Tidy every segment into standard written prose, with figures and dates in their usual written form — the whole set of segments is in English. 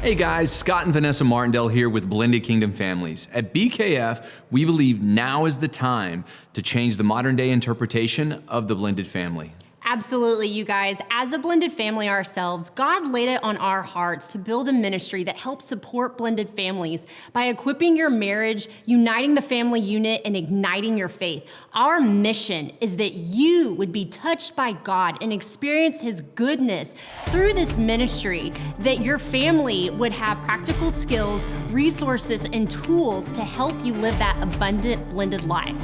Hey guys, Scott and Vanessa Martindale here with Blended Kingdom Families. At BKF, we believe now is the time to change the modern day interpretation of the blended family. Absolutely, you guys. As a blended family ourselves, God laid it on our hearts to build a ministry that helps support blended families by equipping your marriage, uniting the family unit, and igniting your faith. Our mission is that you would be touched by God and experience His goodness through this ministry, that your family would have practical skills, resources, and tools to help you live that abundant blended life.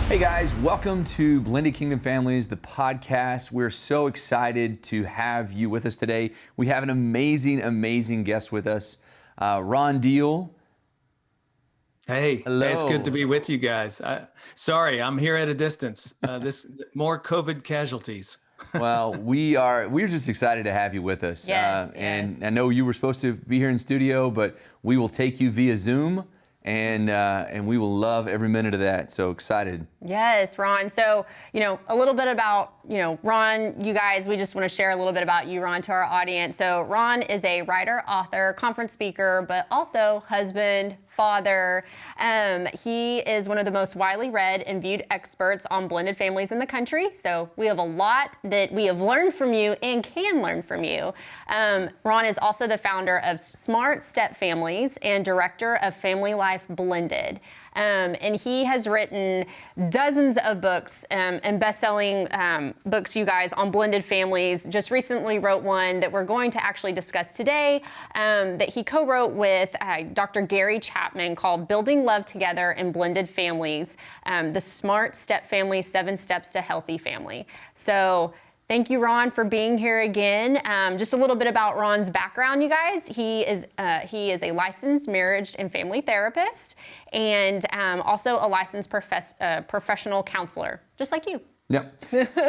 Hey guys, welcome to Blended Kingdom Families, the podcast. We're so excited to have you with us today. We have an amazing guest with us, Ron Deal. Hey, hello. It's good to be with you guys. Sorry, I'm here at a distance. This more COVID casualties. Well, we're just excited to have you with us. Yes. I know you were supposed to be here in studio, but we will take you via Zoom. And we will love every minute of that. So excited. Yes, Ron. So, a little bit about, Ron, you guys, we just want to share a little bit about you, Ron, to our audience. So Ron is a writer, author, conference speaker, but also husband, father. He is one of the most widely read and viewed experts on blended families in the country. So we have a lot that we have learned from you and can learn from you. Ron is also the founder of Smart Step Families and director of FamilyLife Blended. And he has written dozens of books and best-selling books, you guys, on blended families. Just recently wrote one that we're going to actually discuss today that he co-wrote with Dr. Gary Chapman called Building Love Together in Blended Families, the Smart Step Family, 7 Steps to Healthy Family. So thank you, Ron, for being here again. Just a little bit about Ron's background, you guys. He is a licensed marriage and family therapist and also a licensed professional counselor, just like you. Yep.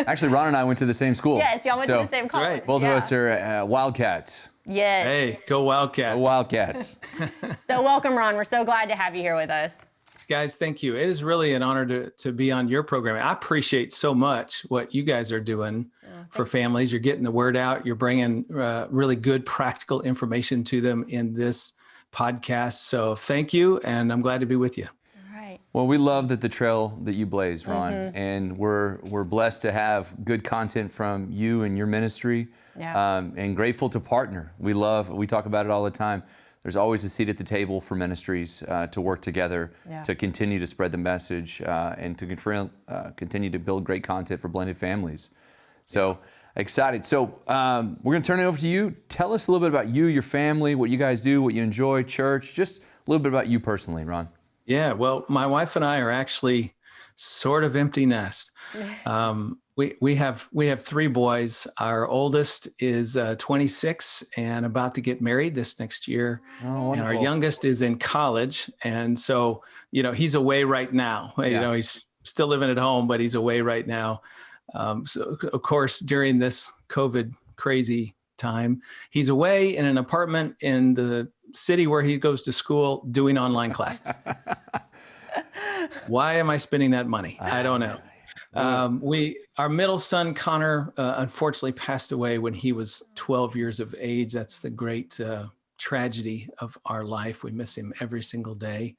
Actually, Ron and I went to the same school. Yes, y'all went to the same college. Right. Both of us are Wildcats. Yes. Hey, go Wildcats. Wildcats. So welcome, Ron. We're so glad to have you here with us. Guys, thank you. It is really an honor to be on your program. I appreciate so much what you guys are doing for families. You're getting the word out. You're bringing really good practical information to them in this podcast. So thank you, and I'm glad to be with you. All right. Well, we love the trail that you blaze, Ron, and we're blessed to have good content from you and your ministry, and grateful to partner. We talk about it all the time. There's always a seat at the table for ministries to work together to continue to spread the message and to continue to build great content for blended families. So excited. So we're going to turn it over to you. Tell us a little bit about you, your family, what you guys do, what you enjoy, church, just a little bit about you personally, Ron. Yeah, well, my wife and I are actually sort of empty nest. We have 3 boys. Our oldest is 26 and about to get married this next year. Oh, and our youngest is in college. And so, he's away right now. He's still living at home, but he's away right now. So of course, during this COVID crazy time, he's away in an apartment in the city where he goes to school doing online classes. Why am I spending that money? I don't know. Our middle son, Connor, unfortunately passed away when he was 12 years of age. That's the great tragedy of our life. We miss him every single day.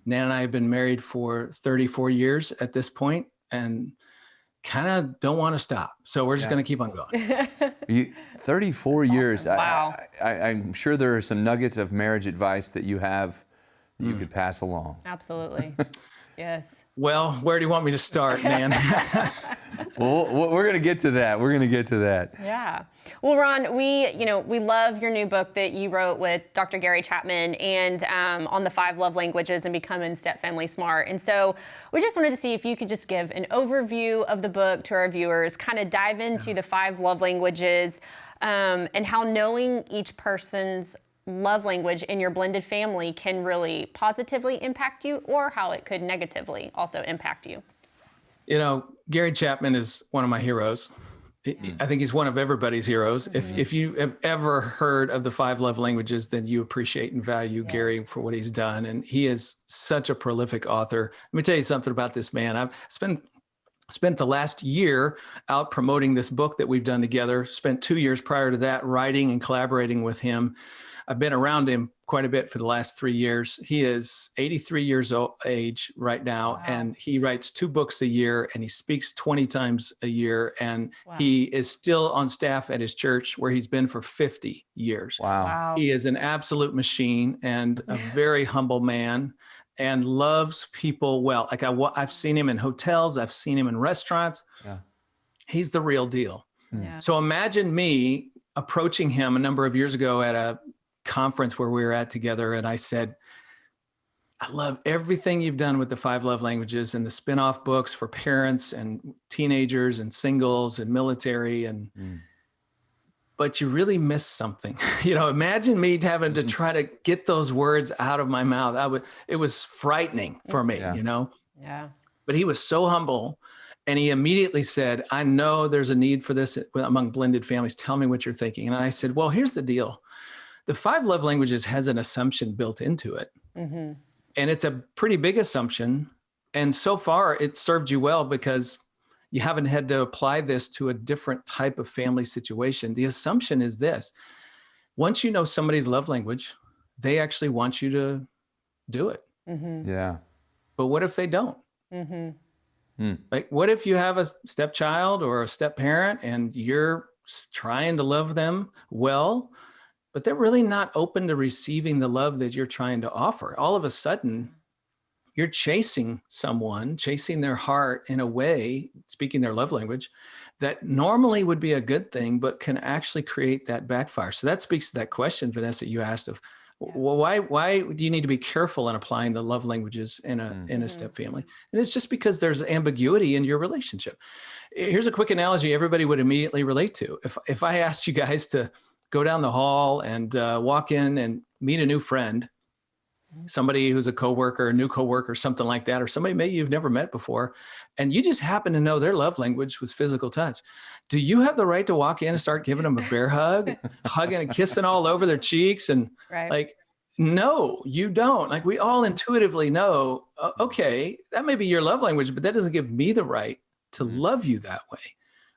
Nan and I have been married for 34 years at this point and kind of don't want to stop. So we're just going to keep on going. 34 years. Wow. I'm sure there are some nuggets of marriage advice that you have that you could pass along. Absolutely. Yes. Well, where do you want me to start, man? Well, we're going to get to that. Yeah. Well, Ron, we love your new book that you wrote with Dr. Gary Chapman and on the 5 love languages and becoming step family smart. And so we just wanted to see if you could just give an overview of the book to our viewers, kind of dive into the 5 love languages and how knowing each person's love language in your blended family can really positively impact you or how it could negatively also impact you. Gary Chapman is one of my heroes. I think he's one of everybody's heroes. If you have ever heard of the 5 love languages, then you appreciate and value Gary for what he's done. And he is such a prolific author. Let me tell you something about this man. I've spent Spent the last year out promoting this book that we've done together. Spent 2 years prior to that writing and collaborating with him. I've been around him quite a bit for the last 3 years. He is 83 years age right now, and he writes 2 books a year, and he speaks 20 times a year, and he is still on staff at his church where he's been for 50 years. Wow. He is an absolute machine and a very humble man, and loves people well. Like I've seen him in hotels, I've seen him in restaurants. Yeah. He's the real deal. Yeah. So imagine me approaching him a number of years ago at a conference where we were at together, and I said, I love everything you've done with the 5 love languages and the spin-off books for parents and teenagers and singles and military, and but you really missed something. Imagine me having to try to get those words out of my mouth. It was frightening for me, Yeah. But he was so humble, and he immediately said, I know there's a need for this among blended families. Tell me what you're thinking. And I said, well, here's the deal. The 5 love languages has an assumption built into it. And it's a pretty big assumption. And so far it served you well because you haven't had to apply this to a different type of family situation. The assumption is this: once you know somebody's love language, they actually want you to do it. Yeah. But what if they don't? Like, what if you have a stepchild or a step parent and you're trying to love them well, but they're really not open to receiving the love that you're trying to offer? All of a sudden, you're chasing someone, chasing their heart in a way, speaking their love language, that normally would be a good thing, but can actually create that backfire. So that speaks to that question, Vanessa, you asked of, well, why do you need to be careful in applying the love languages in a step family? And it's just because there's ambiguity in your relationship. Here's a quick analogy everybody would immediately relate to. If I asked you guys to go down the hall and walk in and meet a new friend, somebody who's a coworker, a new coworker, something like that, or somebody maybe you've never met before, and you just happen to know their love language was physical touch. Do you have the right to walk in and start giving them a bear hug, hugging and kissing all over their cheeks? And like, no, you don't. Like, we all intuitively know, okay, that may be your love language, but that doesn't give me the right to love you that way.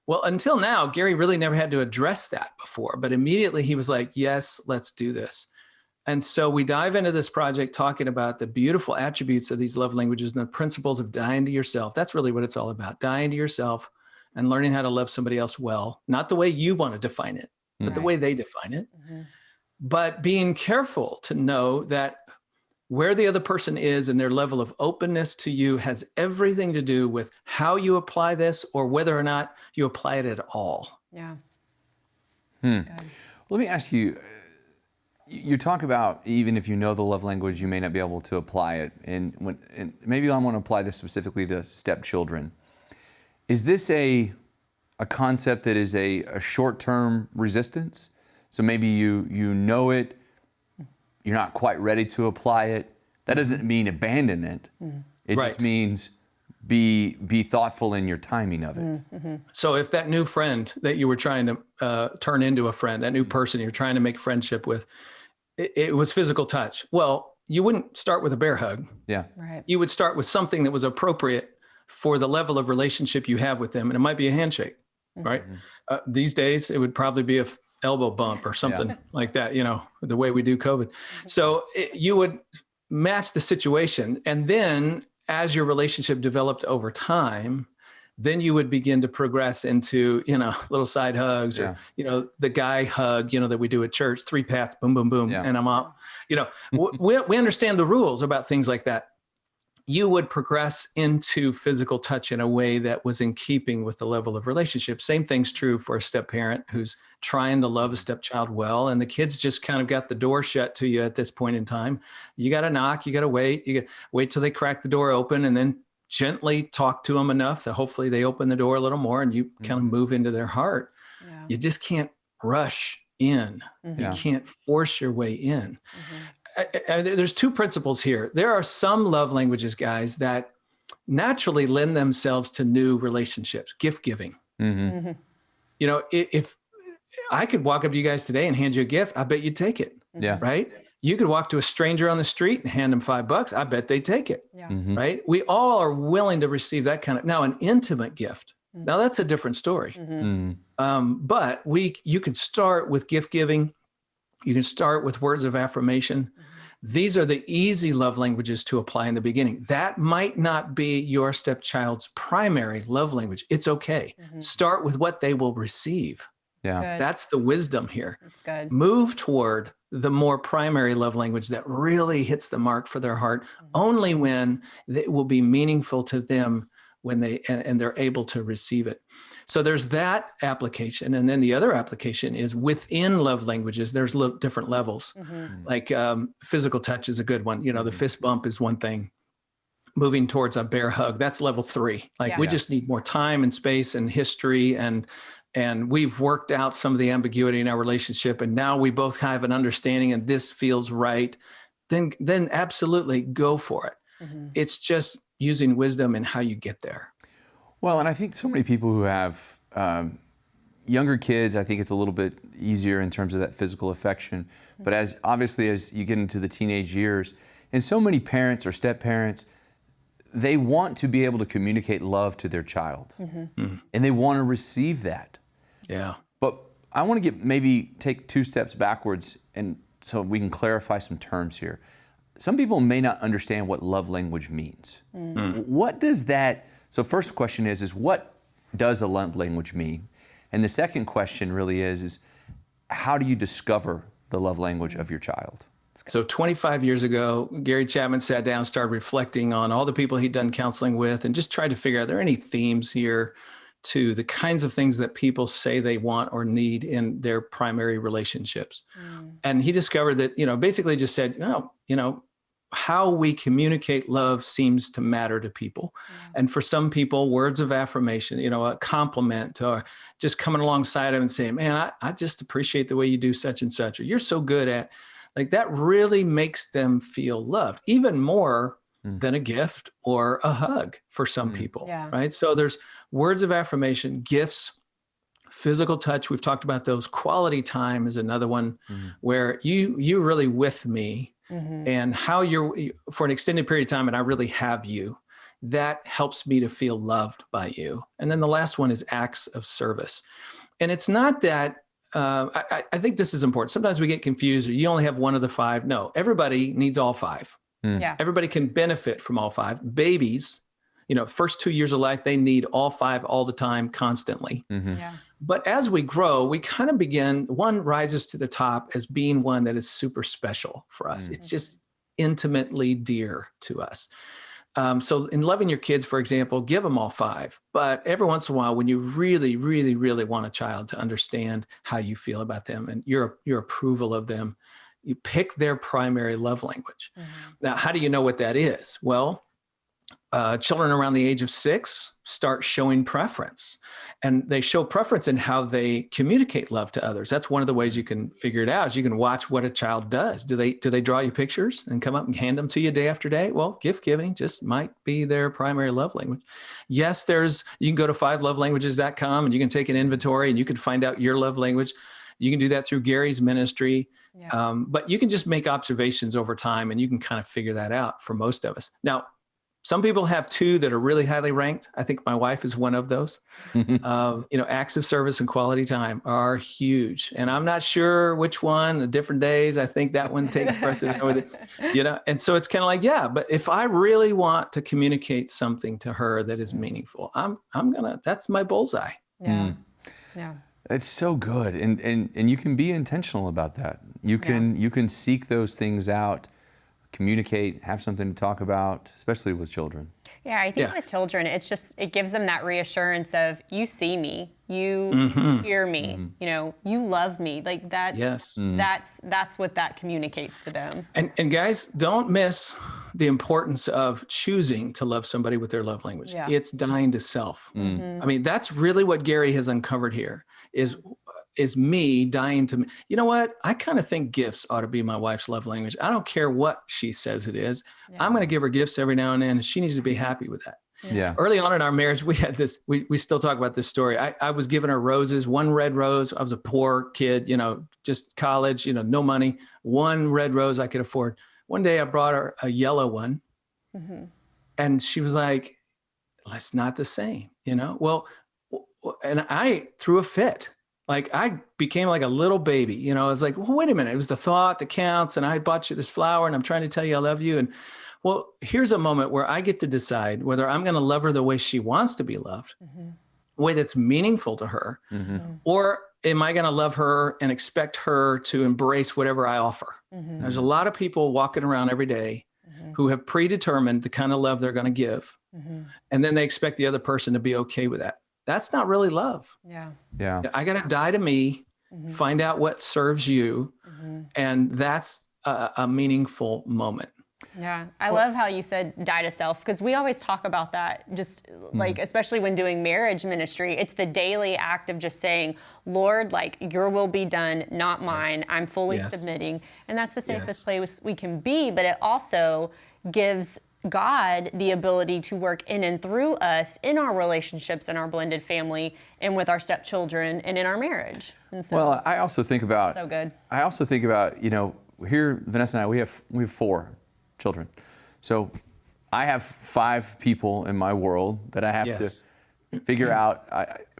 Well, until now, Gary really never had to address that before, but immediately he was like, yes, let's do this. And so we dive into this project talking about the beautiful attributes of these love languages and the principles of dying to yourself. That's really what it's all about, dying to yourself and learning how to love somebody else well, not the way you want to define it, but the way they define it. But being careful to know that where the other person is and their level of openness to you has everything to do with how you apply this or whether or not you apply it at all. Yeah. Let me ask you, you talk about even if you know the love language, you may not be able to apply it. And maybe I want to apply this specifically to stepchildren. Is this a concept that is a short-term resistance? So maybe you know it, you're not quite ready to apply it. That doesn't mean abandon it. It just means be thoughtful in your timing of it. So if that new friend that you were trying to turn into a friend, that new person you're trying to make friendship with, it was physical touch. Well, you wouldn't start with a bear hug. Yeah. Right. You would start with something that was appropriate for the level of relationship you have with them. And it might be a handshake, right? These days, it would probably be a elbow bump or something like that, the way we do COVID. So you would match the situation. And then as your relationship developed over time, then you would begin to progress into, little side hugs or, the guy hug, that we do at church, 3 pats, boom, boom, boom. And I'm out. We understand the rules about things like that. You would progress into physical touch in a way that was in keeping with the level of relationship. Same thing's true for a step parent who's trying to love a stepchild well, and the kids just kind of got the door shut to you at this point in time. You got to knock, you got to wait, wait till they crack the door open, and then gently talk to them enough that hopefully they open the door a little more and you kind of move into their heart. You just can't rush in. You can't force your way in. There's 2 principles here. There are some love languages, guys, that naturally lend themselves to new relationships, gift giving. If I could walk up to you guys today and hand you a gift, I bet you'd take it. Right? You could walk to a stranger on the street and hand them $5. I bet they take it. Yeah. Right? We all are willing to receive that kind of, now an intimate gift. Now that's a different story. But you can start with gift giving. You can start with words of affirmation. These are the easy love languages to apply in the beginning. That might not be your stepchild's primary love language. It's okay. Start with what they will receive. Yeah. That's the wisdom here. That's good. Move toward the more primary love language that really hits the mark for their heart, only when it will be meaningful to them when they're able to receive it. So there's that application. And then the other application is within love languages, there's different levels. Like physical touch is a good one. The fist bump is one thing. Moving towards a bear hug, that's level 3. Like we just need more time and space and history, and we've worked out some of the ambiguity in our relationship, and now we both have an understanding and this feels right. Then absolutely go for it. It's just using wisdom in how you get there. Well, and I think so many people who have younger kids, I think it's a little bit easier in terms of that physical affection. But as you get into the teenage years, and so many parents or step-parents, they want to be able to communicate love to their child. And they want to receive that. Yeah. But I want to maybe take 2 steps backwards, and so we can clarify some terms here. Some people may not understand what love language means. What does that, so first question is what does a love language mean? And the second question really is how do you discover the love language of your child? So 25 years ago, Gary Chapman sat down, started reflecting on all the people he'd done counseling with, and just tried to figure out, are there any themes here to the kinds of things that people say they want or need in their primary relationships? And he discovered that, basically just said, how we communicate love seems to matter to people. And for some people, words of affirmation, a compliment, or just coming alongside them and saying, man, I just appreciate the way you do such and such, or you're so good at, like, that really makes them feel loved, even more than a gift or a hug for some people, right? So there's words of affirmation, gifts, physical touch. We've talked about those. Quality time is another one where you're really with me, and how you're for an extended period of time, and I really have you. That helps me to feel loved by you. And then the last one is acts of service. And it's not that, I think this is important. Sometimes we get confused, or you only have one of the 5. No, everybody needs all 5. Everybody can benefit from all 5. Babies, first 2 years of life, they need all 5 all the time, constantly. But as we grow, we kind of begin, one rises to the top as being one that is super special for us. It's just intimately dear to us. So in loving your kids, for example, give them all 5. But every once in a while, when you really, really, really want a child to understand how you feel about them and your approval of them, you pick their primary love language. Now, how do you know what that is? Well, children around the age of 6 start showing preference, and they show preference in how they communicate love to others. That's one of the ways you can figure it out, is you can watch what a child does. Do they draw you pictures and come up and hand them to you day after day? Well, gift giving just might be their primary love language. Yes, you can go to 5lovelanguages.com and you can take an inventory and you can find out your love language. You can do that through Gary's ministry, but you can just make observations over time and you can kind of figure that out for most of us. Now, some people have 2 that are really highly ranked. I think my wife is one of those. Acts of service and quality time are huge. And I'm not sure which one, the different days. I think that one takes precedent with it, And so it's kind of like, but if I really want to communicate something to her that is meaningful, that's my bullseye. Yeah. It's so good. And you can be intentional about that. You can seek those things out, communicate, have something to talk about, especially with children. Yeah, I think with children, it gives them that reassurance of, you see me, you hear me, you love me. Like that's what that communicates to them. And guys, don't miss the importance of choosing to love somebody with their love language. It's dying to self. I mean, that's really what Gary has uncovered here, is me dying to me. You know what? I kind of think gifts ought to be my wife's love language. I don't care what she says it is. I'm going to give her gifts every now and then. And she needs to be happy with that. Yeah. Early on in our marriage, we had this, we still talk about this story. I was giving her roses, one red rose. I was a poor kid, just college, no money, one red rose I could afford. One day I brought her a yellow one, and she was like, "It's not the same, Well, and I threw a fit. Like, I became like a little baby, It's like, well, wait a minute. It was the thought that counts. And I bought you this flower and I'm trying to tell you I love you. And well, here's a moment where I get to decide whether I'm going to love her the way she wants to be loved, a way that's meaningful to her, or am I going to love her and expect her to embrace whatever I offer? There's a lot of people walking around every day who have predetermined the kind of love they're going to give. And then they expect the other person to be okay with that. That's not really love. Yeah. Yeah. I got to die to me, find out what serves you. And that's a meaningful moment. Yeah. I love how you said die to self, because we always talk about that, just like, especially when doing marriage ministry, it's the daily act of just saying, Lord, like, your will be done, not mine. I'm fully submitting. And that's the safest place we can be. But it also gives God the ability to work in and through us in our relationships, in our blended family, and with our stepchildren, and in our marriage. And so, Well, I also think about, so good. I also think about, here, Vanessa and I, we have 4 children. So I have 5 people in my world that I have to figure out.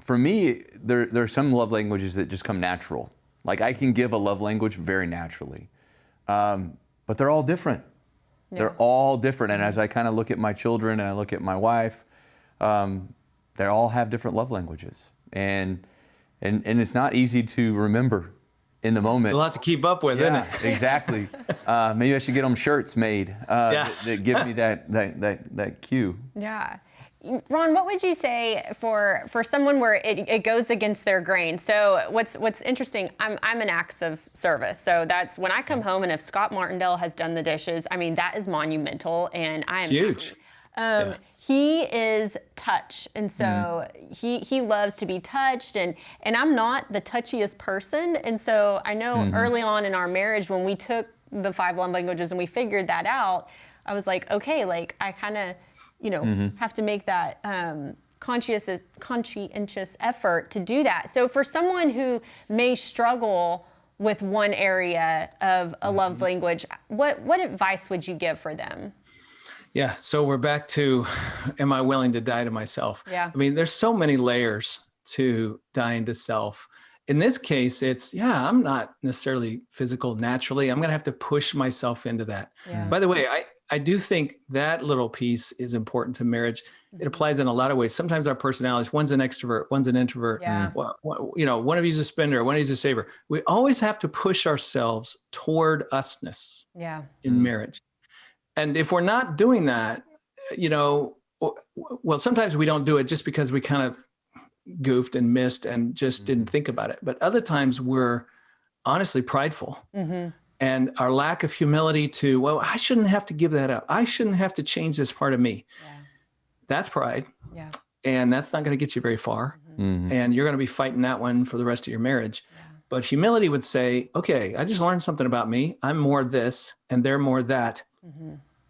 For me, there are some love languages that just come natural. Like, I can give a love language very naturally. But they're all different. Yeah. They're all different. And as I kind of look at my children and I look at my wife, they all have different love languages. And it's not easy to remember in the moment. A lot to keep up with, isn't it? Exactly. Maybe I should get them shirts made that give me that cue. Yeah. Ron, what would you say for someone where it goes against their grain? So what's interesting, I'm an acts of service. So that's when I come home, and if Scott Martindale has done the dishes, I mean, that is monumental, and I am huge. He is touch, and so he loves to be touched, and I'm not the touchiest person, and so I know early on in our marriage, when we took the 5 love languages and we figured that out, I was like, okay, like, I kind of have to make that conscientious effort to do that. So for someone who may struggle with one area of a love language, what advice would you give for them? Yeah. So we're back to, am I willing to die to myself? Yeah. I mean, there's so many layers to dying to self. In this case, it's, I'm not necessarily physical naturally. I'm going to have to push myself into that. Yeah. By the way, I do think that little piece is important to marriage. It applies in a lot of ways. Sometimes our personalities, one's an extrovert, one's an introvert. Yeah. One of you's a spender, one of you's a saver. We always have to push ourselves toward usness in marriage. And if we're not doing that, well, sometimes we don't do it just because we kind of goofed and missed and just didn't think about it. But other times we're honestly prideful. And our lack of humility to, well, I shouldn't have to give that up. I shouldn't have to change this part of me. Yeah. That's pride. Yeah. And that's not going to get you very far. And you're going to be fighting that one for the rest of your marriage. Yeah. But humility would say, okay, I just learned something about me. I'm more this and they're more that.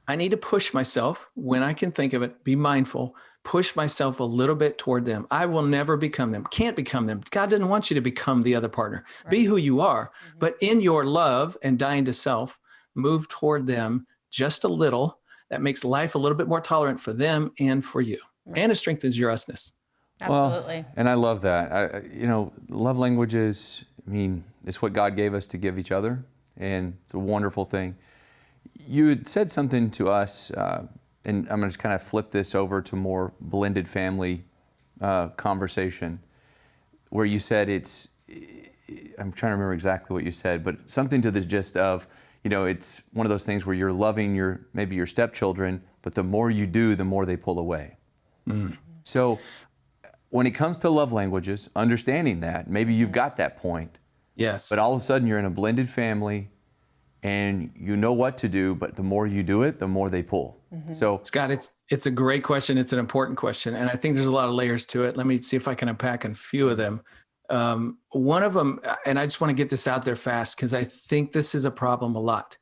I need to push myself when I can think of it, be mindful, push myself a little bit toward them. I will never become them, can't become them. God didn't want you to become the other partner. Right. Be who you are, but in your love and dying to self, move toward them just a little. That makes life a little bit more tolerant for them and for you. Right. And it strengthens your usness. Absolutely. Well, and I love that. Love languages, it's what God gave us to give each other, and it's a wonderful thing. You had said something to us, and I'm going to kind of flip this over to more blended family conversation, where you said I'm trying to remember exactly what you said, but something to the gist of, it's one of those things where you're loving maybe your stepchildren, but the more you do, the more they pull away. So when it comes to love languages, understanding that, maybe you've got that point. Yes. But all of a sudden you're in a blended family, and you know what to do, but the more you do it, the more they pull. So, Scott, it's a great question. It's an important question. And I think there's a lot of layers to it. Let me see if I can unpack a few of them. One of them, and I just want to get this out there fast, because I think this is a problem a lot,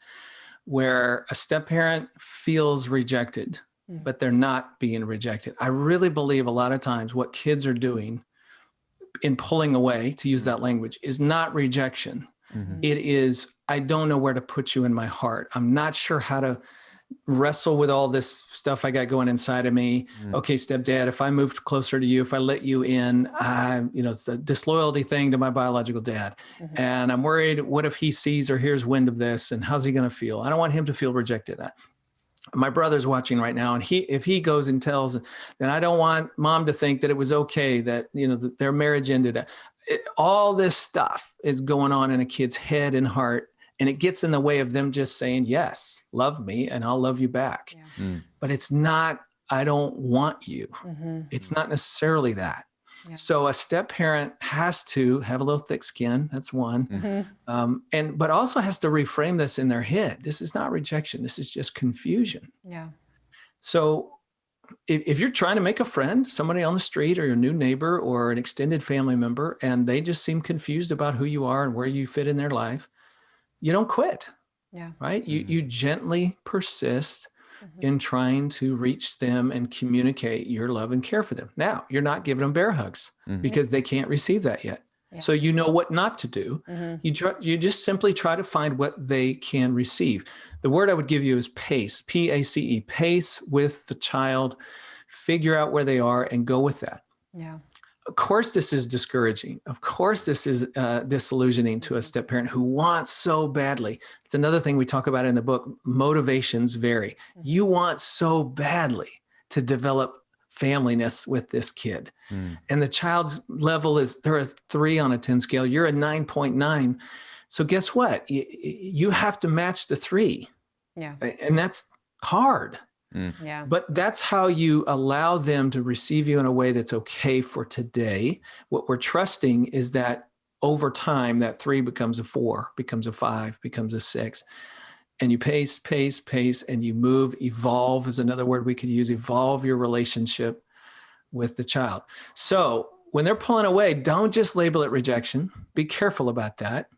where a step parent feels rejected but they're not being rejected. I really believe a lot of times what kids are doing in pulling away, to use that language, is not rejection. It is, I don't know where to put you in my heart. I'm not sure how to wrestle with all this stuff I got going inside of me. Okay, stepdad, if I moved closer to you, if I let you in, it's the disloyalty thing to my biological dad. And I'm worried, what if he sees or hears wind of this, and how's he going to feel? I don't want him to feel rejected. My brother's watching right now, and if he goes and tells, then I don't want mom to think that it was okay that, that their marriage ended. All this stuff is going on in a kid's head and heart, and it gets in the way of them just saying, yes, love me, and I'll love you back. But it's not, I don't want you. It's not necessarily that. So a step parent has to have a little thick skin. That's one. But also has to reframe this in their head. This is not rejection. This is just confusion. So if you're trying to make a friend, somebody on the street or your new neighbor or an extended family member, and they just seem confused about who you are and where you fit in their life, you don't quit, right? You gently persist in trying to reach them and communicate your love and care for them. Now, you're not giving them bear hugs because they can't receive that yet. So you know what not to do. You just simply try to find what they can receive. The word I would give you is pace, P-A-C-E, pace with the child, figure out where they are and go with that. Of course, this is discouraging. Of course, this is disillusioning to a step parent who wants so badly. It's another thing we talk about in the book. Motivations vary. You want so badly to develop familyness with this kid. And the child's level is, they're a 3 on a 10 scale. You're a 9.9. So guess what? You have to match the 3. And that's hard. But that's how you allow them to receive you in a way that's okay for today. What we're trusting is that over time, that 3 becomes a 4, becomes a 5, becomes a 6. And you pace, and you move. Evolve is another word we could use. Evolve your relationship with the child. So when they're pulling away, don't just label it rejection. Be careful about that.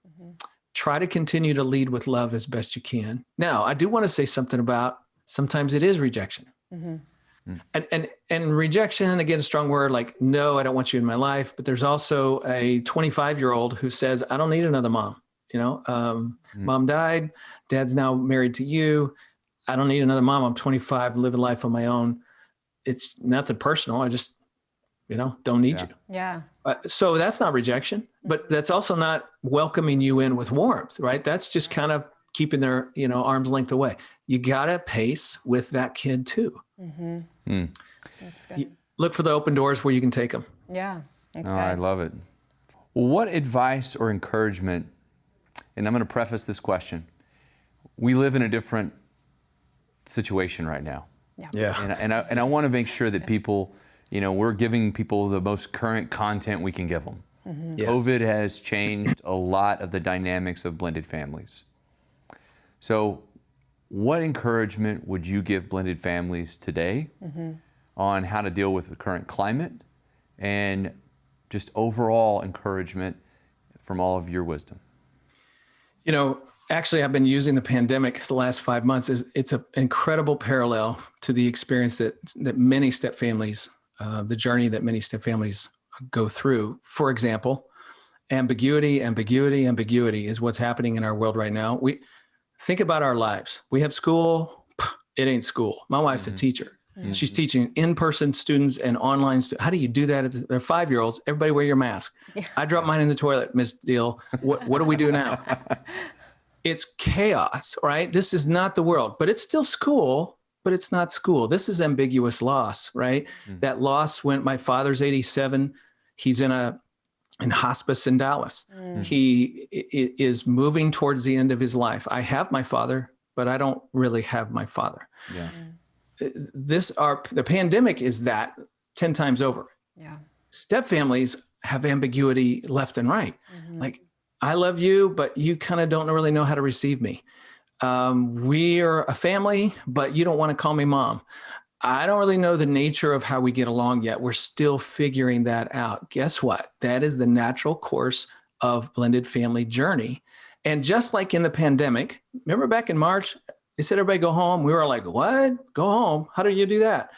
Try to continue to lead with love as best you can. Now, I do want to say something about sometimes it is rejection. And rejection, again, a strong word, like, no, I don't want you in my life. But there's also a 25-year-old who says, I don't need another mom. Mom died. Dad's now married to you. I don't need another mom. I'm 25, living life on my own. It's nothing personal. I just, don't need you. So that's not rejection, but that's also not welcoming you in with warmth, right? That's just kind of keeping their, arm's length away. You got to pace with that kid too. That's good. Look for the open doors where you can take them. That's good. I love it. What advice or encouragement, and I'm going to preface this question. We live in a different situation right now. And I want to make sure that people, we're giving people the most current content we can give them. Yes. COVID has changed a lot of the dynamics of blended families. So what encouragement would you give blended families today on how to deal with the current climate and just overall encouragement from all of your wisdom? Actually, I've been using the pandemic the last 5 months. It's an incredible parallel to the experience that many step families, the journey that many step families go through. For example, ambiguity is what's happening in our world right now. We think about our lives. We have school. It ain't school. My wife's a teacher. She's teaching in-person students and online students. How do you do that? They're 5-year-olds. Everybody wear your mask. I dropped mine in the toilet, Miss Deal. What do we do now? It's chaos, right? This is not the world, but it's still school, but it's not school. This is ambiguous loss, right? That loss when my father's 87, he's in hospice in Dallas. He is moving towards the end of his life. I have my father, but I don't really have my father. The pandemic is that 10 times over. Step families have ambiguity left and right. Like, I love you, but you kind of don't really know how to receive me. We're a family, but you don't want to call me mom. I don't really know the nature of how we get along yet. We're still figuring that out. Guess what? That is the natural course of blended family journey. And just like in the pandemic, remember back in March, They said, everybody go home. We were like, what? Go home? How do you do that?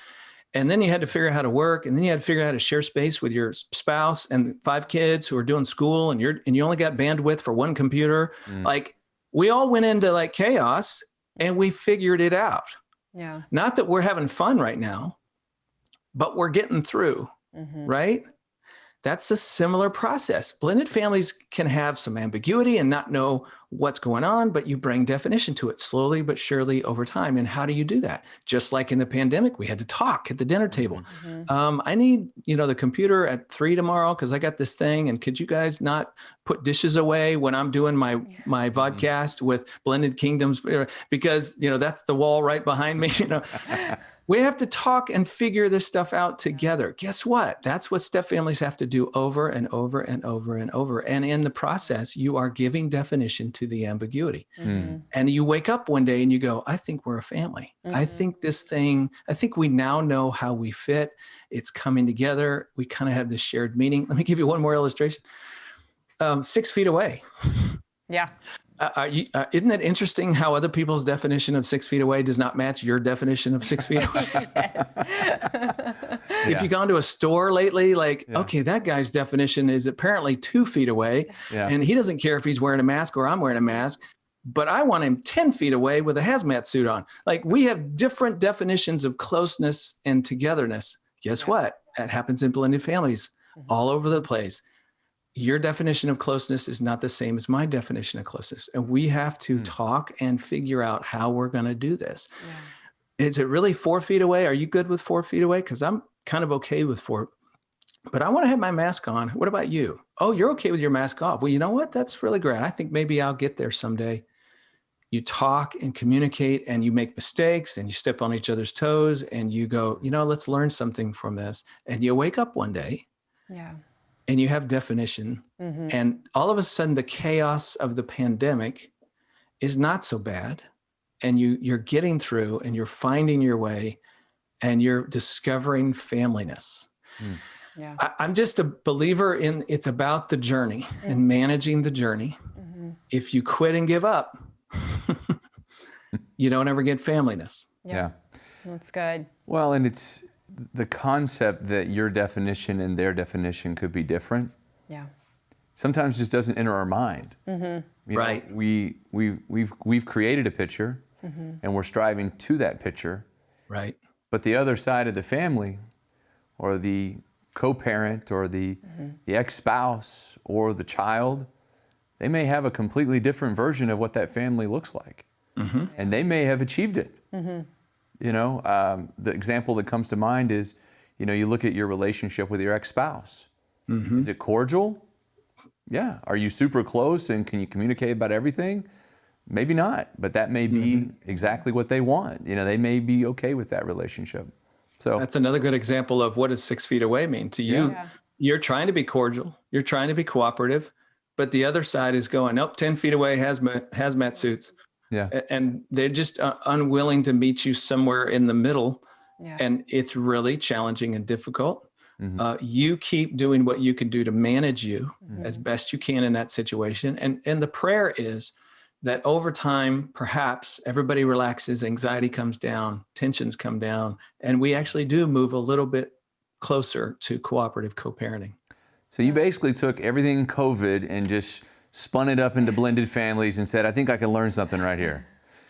And then you had to figure out how to work. And then you had to figure out how to share space with your spouse and 5 kids who are doing school, and you only got bandwidth for one computer. Like, we all went into like chaos and we figured it out. Yeah. Not that we're having fun right now, but we're getting through, right? That's a similar process. Blended families can have some ambiguity and not know what's going on, but you bring definition to it slowly but surely over time. And how do you do that? Just like in the pandemic, we had to talk at the dinner table. I need, the computer at 3 tomorrow because I got this thing. And could you guys not put dishes away when I'm doing my vodcast with Blended Kingdoms? Because, that's the wall right behind me. We have to talk and figure this stuff out together. Guess what? That's what step families have to do over and over and over and over. And in the process, you are giving definition to the ambiguity. And you wake up one day and you go, I think we're a family. I think we now know how we fit. It's coming together. We kind of have this shared meaning. Let me give you one more illustration. 6 feet away. Yeah. Isn't it interesting how other people's definition of 6 feet away does not match your definition of 6 feet away? If you've gone to a store lately, okay, that guy's definition is apparently 2 feet away, and he doesn't care if he's wearing a mask or I'm wearing a mask, but I want him 10 feet away with a hazmat suit on. Like, we have different definitions of closeness and togetherness. Guess what? That happens in blended families all over the place. Your definition of closeness is not the same as my definition of closeness. And we have to talk and figure out how we're going to do this. Is it really 4 feet away? Are you good with 4 feet away? Because I'm kind of okay with 4, but I want to have my mask on. What about you? Oh, you're okay with your mask off. Well, you know what? That's really great. I think maybe I'll get there someday. You talk and communicate, and you make mistakes, and you step on each other's toes, and you go, let's learn something from this. And you wake up one day. And you have definition, and all of a sudden the chaos of the pandemic is not so bad, and you're getting through, and you're finding your way, and you're discovering familyness. I'm just a believer in it's about the journey and managing the journey. If you quit and give up, you don't ever get familyness. Yeah, that's good. Well, and it's the concept that your definition and their definition could be different. Sometimes just doesn't enter our mind. Right. We've created a picture, and we're striving to that picture. Right. But the other side of the family, or the co-parent, or the ex-spouse, or the child, they may have a completely different version of what that family looks like, and they may have achieved it. The example that comes to mind is, you look at your relationship with your ex-spouse. Is it cordial? Yeah. Are you super close and can you communicate about everything? Maybe not, but that may be exactly what they want. They may be okay with that relationship. So that's another good example of what does 6 feet away mean to you. You're trying to be cordial. You're trying to be cooperative, but the other side is going, nope, 10 feet away, hazmat suits. And they're just unwilling to meet you somewhere in the middle. And it's really challenging and difficult. You keep doing what you can do to manage you as best you can in that situation. And the prayer is that over time, perhaps everybody relaxes, anxiety comes down, tensions come down, and we actually do move a little bit closer to cooperative co-parenting. So you basically took everything COVID and just spun it up into blended families and said, I think I can learn something right here.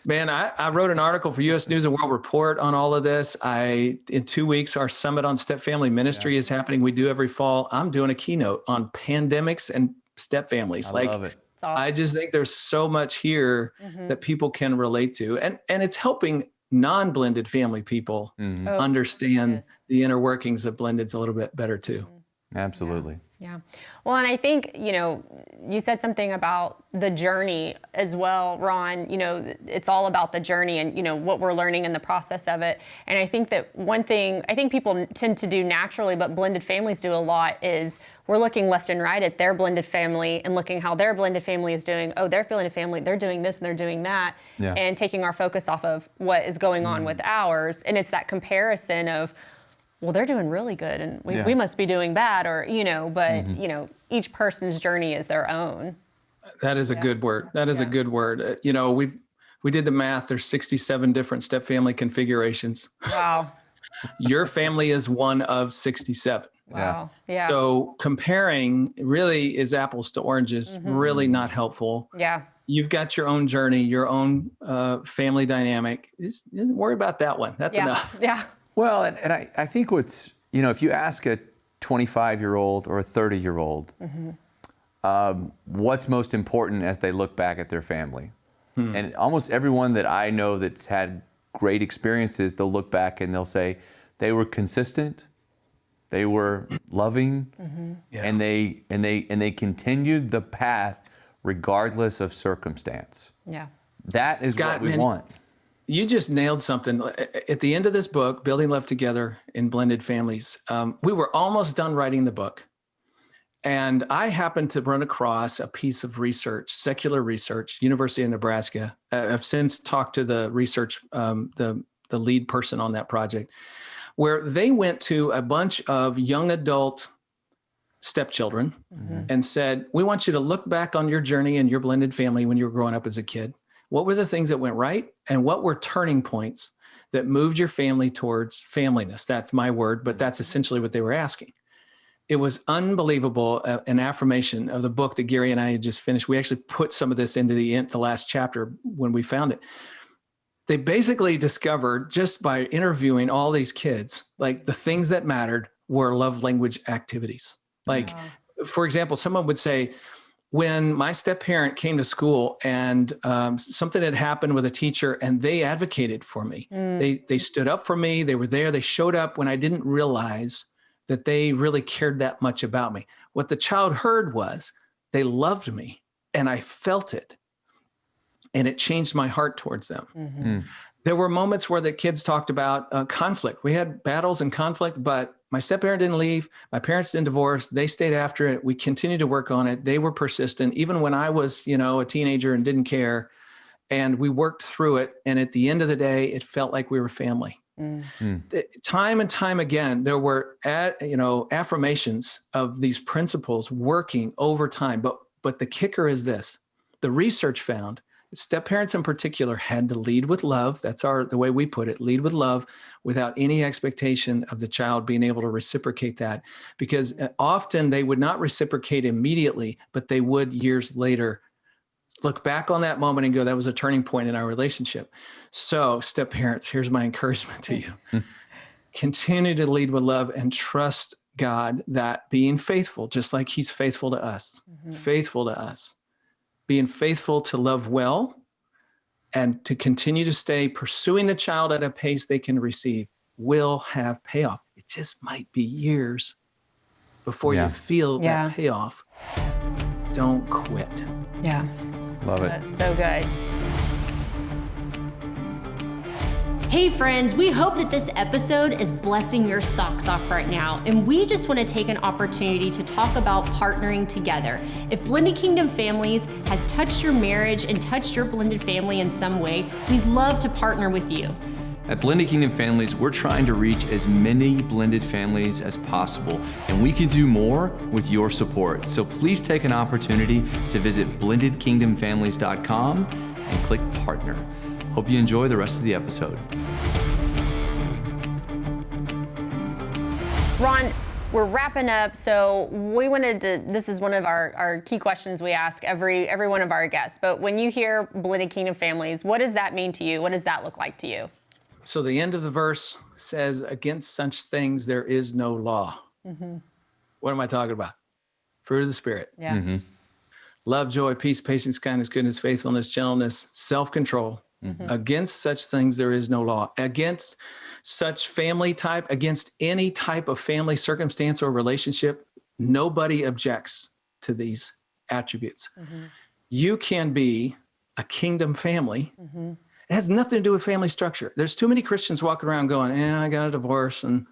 Man, I wrote an article for U.S. News and World Report on all of this. In 2 weeks, our Summit on Step Family Ministry is happening. We do every fall. I'm doing a keynote on pandemics and step families. I love it. Awesome. I just think there's so much here that people can relate to. And it's helping non-blended family people understand the inner workings of blendeds a little bit better too. Absolutely. Yeah. Well, and I think, you said something about the journey as well, Ron. It's all about the journey and, what we're learning in the process of it. And I think that one thing I think people tend to do naturally, but blended families do a lot, is we're looking left and right at their blended family and looking how their blended family is doing. Oh, their blended family, they're doing this and they're doing that. And taking our focus off of what is going on with ours. And it's that comparison of, well, they're doing really good and we must be doing bad, or, but, each person's journey is their own. That is a good word. That is a good word. we did the math. There's 67 different step family configurations. Wow. Your family is one of 67. Wow. Yeah. So comparing really is apples to oranges, really not helpful. Yeah. You've got your own journey, your own family dynamic. Just worry about that one. That's enough. Yeah. Well, and I think what's, if you ask a 25-year-old or a 30-year-old, what's most important as they look back at their family? And almost everyone that I know that's had great experiences, they'll look back and they'll say they were consistent, they were loving, and they continued the path regardless of circumstance. Yeah. That is what we want. You just nailed something. At the end of this book, Building Love Together in Blended Families, we were almost done writing the book. And I happened to run across a piece of research, secular research, University of Nebraska. I've since talked to the research, the lead person on that project, where they went to a bunch of young adult stepchildren and said, we want you to look back on your journey in your blended family when you were growing up as a kid. What were the things that went right? And what were turning points that moved your family towards familyness? That's my word, but that's essentially what they were asking. It was unbelievable, an affirmation of the book that Gary and I had just finished. We actually put some of this into the last chapter when we found it. They basically discovered, just by interviewing all these kids, like the things that mattered were love language activities. Like, for example, someone would say, when my step-parent came to school and something had happened with a teacher and they advocated for me, they stood up for me, they were there, they showed up when I didn't realize that they really cared that much about me. What the child heard was they loved me and I felt it. And it changed my heart towards them. There were moments where the kids talked about conflict. We had battles and conflict, but my step-parent didn't leave. My parents didn't divorce. They stayed after it. We continued to work on it. They were persistent, even when I was, a teenager and didn't care. And we worked through it. And at the end of the day, it felt like we were family. Time and time again, there were, affirmations of these principles working over time. But the kicker is this: the research found step-parents in particular had to lead with love. That's the way we put it: lead with love, without any expectation of the child being able to reciprocate that. Because often they would not reciprocate immediately, but they would years later look back on that moment and go, that was a turning point in our relationship. So step-parents, here's my encouragement to you. Continue to lead with love and trust God that being faithful, just like he's faithful to us, being faithful to love well and to continue to stay pursuing the child at a pace they can receive will have payoff. It just might be years before you feel that payoff. Don't quit. Yeah. Love it. That's so good. Hey friends, we hope that this episode is blessing your socks off right now, and we just want to take an opportunity to talk about partnering together. If Blended Kingdom Families has touched your marriage and touched your blended family in some way, we'd love to partner with you. At Blended Kingdom Families, we're trying to reach as many blended families as possible, and we can do more with your support. So please take an opportunity to visit blendedkingdomfamilies.com and click partner. Hope you enjoy the rest of the episode. Ron, we're wrapping up, so we wanted to, this is one of our key questions we ask every one of our guests, but when you hear Blended Kingdom Families, what does that mean to you? What does that look like to you? So the end of the verse says, against such things there is no law. What am I talking about? Fruit of the Spirit. Yeah. Love, joy, peace, patience, kindness, goodness, faithfulness, gentleness, self-control. Against such things there is no law. Against such family type, against any type of family circumstance or relationship, nobody objects to these attributes. You can be a kingdom family. It has nothing to do with family structure. There's too many Christians walking around going, I got a divorce and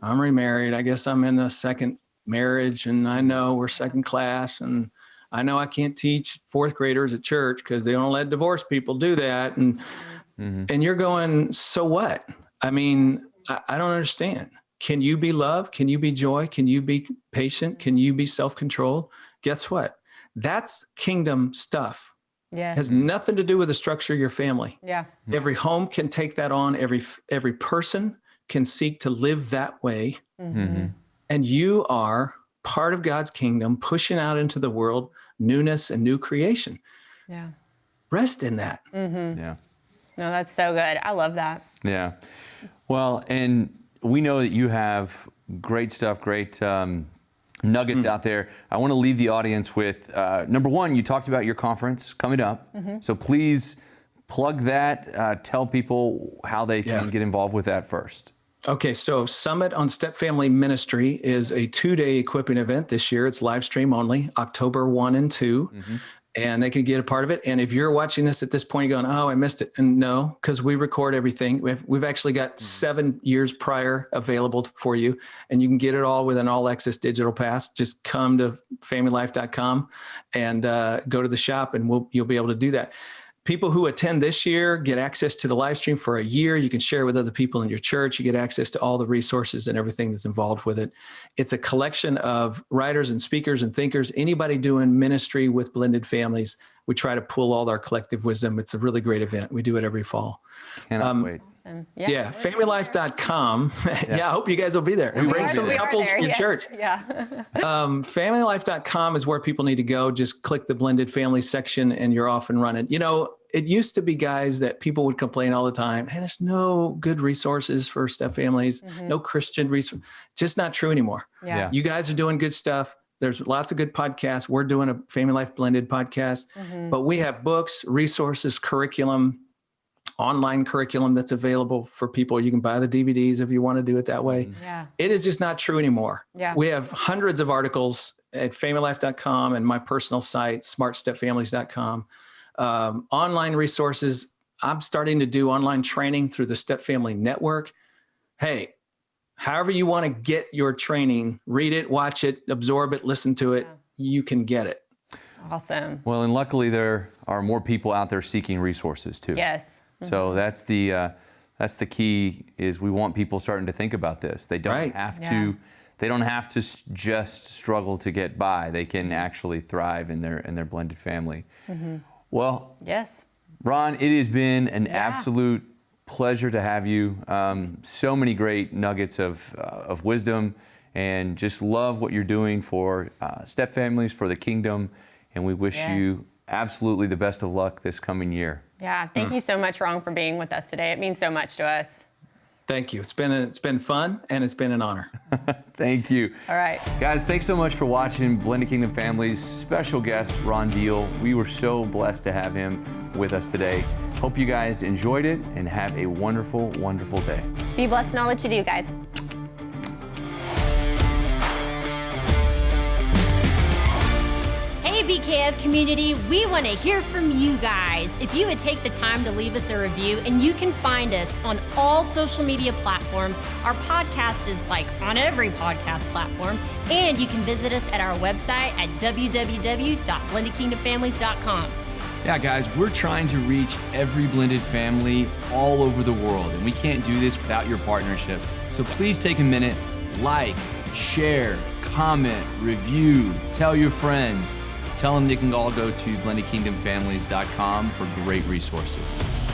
I'm remarried. I guess I'm in a second marriage, and I know we're second class, and I know I can't teach fourth graders at church because they don't let divorced people do that. And you're going, so what? I mean, I don't understand. Can you be love? Can you be joy? Can you be patient? Can you be self-controlled? Guess what? That's kingdom stuff. Yeah. It has nothing to do with the structure of your family. Yeah. Every home can take that on. Every person can seek to live that way. And you are part of God's kingdom, pushing out into the world newness and new creation. Yeah. Rest in that. Yeah. No, that's so good. I love that. Yeah. Well, and we know that you have great stuff, great nuggets out there. I want to leave the audience with, number one, you talked about your conference coming up. So please plug that, tell people how they can get involved with that first. Okay, so Summit on Step Family Ministry is a 2-day equipping event this year. It's live stream only, October 1 and 2. And they can get a part of it. And if you're watching this at this point, you're going, oh, I missed it. And no, because we record everything. We've actually got 7 years prior available for you. And you can get it all with an all access digital pass. Just come to FamilyLife.com and go to the shop and you'll be able to do that. People who attend this year get access to the live stream for a year. You can share with other people in your church. You get access to all the resources and everything that's involved with it. It's a collection of writers and speakers and thinkers, anybody doing ministry with blended families. We try to pull all our collective wisdom. It's a really great event. We do it every fall. Cannot wait. Yeah, FamilyLife.com. Yeah, I hope you guys will be there. And bring some couples to your church. Yeah. FamilyLife.com is where people need to go. Just click the blended family section and you're off and running. You know, it used to be, guys, that people would complain all the time, hey, there's no good resources for step families, no Christian resource. Just not true anymore. Yeah. You guys are doing good stuff. There's lots of good podcasts. We're doing a Family Life blended podcast, but we have books, resources, curriculum, online curriculum that's available for people. You can buy the DVDs if you want to do it that way. Yeah. It is just not true anymore. Yeah. We have hundreds of articles at FamilyLife.com and my personal site, smartstepfamilies.com. Online resources. I'm starting to do online training through the Step Family Network. Hey, however you want to get your training, read it, watch it, absorb it, listen to it, you can get it. Awesome. Well, and luckily there are more people out there seeking resources too. Yes. So that's the key, is we want people starting to think about this. They don't have to. They don't have to just struggle to get by. They can actually thrive in their blended family. Well, yes, Ron, it has been an absolute pleasure to have you. So many great nuggets of wisdom, and just love what you're doing for step families, for the kingdom. And we wish you absolutely the best of luck this coming year. Yeah. Thank you so much, Ron, for being with us today. It means so much to us. Thank you. It's been fun, and it's been an honor. Thank you. All right. Guys, thanks so much for watching Blended Kingdom Families. Special guest, Ron Deal. We were so blessed to have him with us today. Hope you guys enjoyed it, and have a wonderful, wonderful day. Be blessed in all that you do, guys. Hey BKF community, we want to hear from you guys. If you would take the time to leave us a review, and you can find us on all social media platforms. Our podcast is on every podcast platform, and you can visit us at our website at www.blendedkingdomfamilies.com. Yeah, guys, we're trying to reach every blended family all over the world, and we can't do this without your partnership. So please take a minute, share, comment, review, tell your friends. Tell them they can all go to blendedkingdomfamilies.com for great resources.